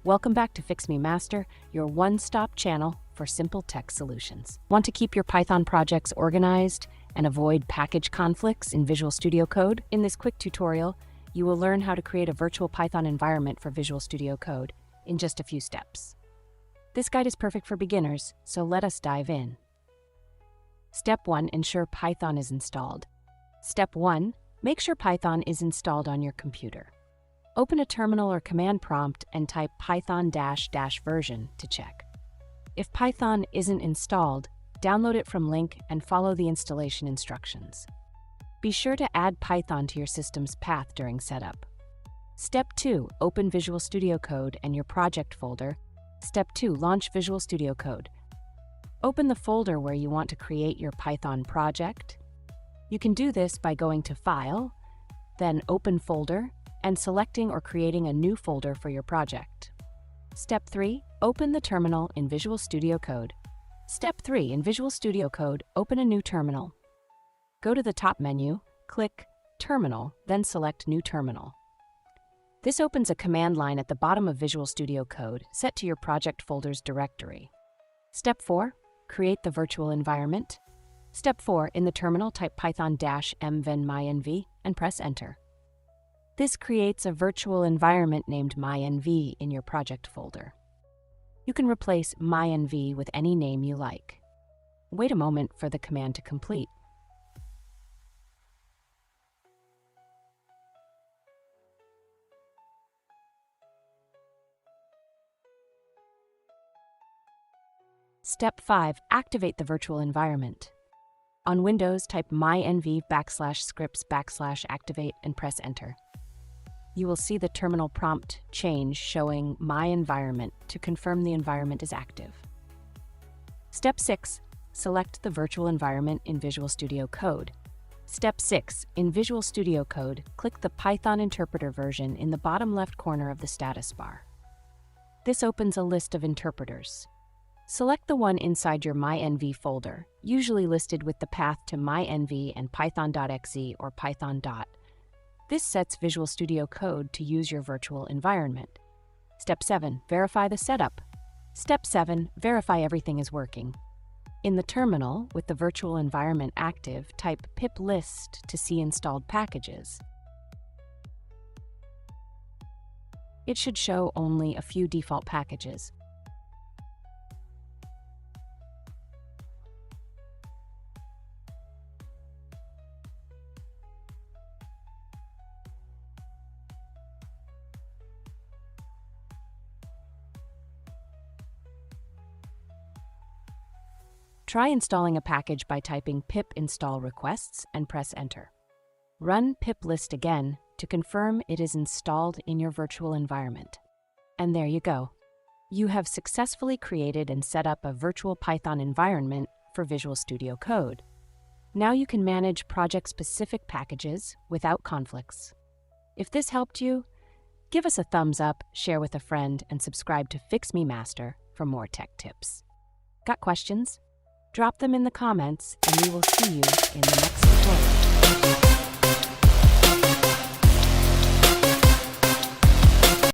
Welcome back to Fix Me Master, your one-stop channel for simple tech solutions. Want to keep your Python projects organized and avoid package conflicts in Visual Studio Code? In this quick tutorial, you will learn how to create a virtual Python environment for Visual Studio Code in just a few steps. This guide is perfect for beginners, so let us dive in. Step 1. Ensure Python is installed. Step 1. Make sure Python is installed on your computer. Open a terminal or command prompt and type python-version to check. If Python isn't installed, download it from link and follow the installation instructions. Be sure to add Python to your system's path during setup. Step 2. Open Visual Studio Code and your project folder. Step 2. Launch Visual Studio Code. Open the folder where you want to create your Python project. You can do this by going to File, then Open Folder, and selecting or creating a new folder for your project. Step 3. Open the terminal in Visual Studio Code. Step 3. In Visual Studio Code, open a new terminal. Go to the top menu, click Terminal, then select New Terminal. This opens a command line at the bottom of Visual Studio Code set to your project folder's directory. Step 4. Create the virtual environment. Step 4. In the terminal, type python-venv and press Enter. This creates a virtual environment named mynv in your project folder. You can replace mynv with any name you like. Wait a moment for the command to complete. Step 5. Activate the virtual environment. On Windows, type mynv /scripts/activate and press Enter. You will see the terminal prompt change showing My Environment to confirm the environment is active. Step 6. Select the virtual environment in Visual Studio Code. Step 6. In Visual Studio Code, click the Python interpreter version in the bottom left corner of the status bar. This opens a list of interpreters. Select the one inside your mynv folder, usually listed with the path to mynv and python.exe or python. This sets Visual Studio Code to use your virtual environment. Step 7. Verify the setup. Step 7. Verify everything is working. In the terminal, with the virtual environment active, type pip list to see installed packages. It should show only a few default packages. Try installing a package by typing pip install requests and press Enter. Run pip list again to confirm it is installed in your virtual environment. And there you go. You have successfully created and set up a virtual Python environment for Visual Studio Code. Now you can manage project-specific packages without conflicts. If this helped you, give us a thumbs up, share with a friend, and subscribe to Fix Me Master for more tech tips. Got questions? Drop them in the comments, and we will see you in the next tutorial.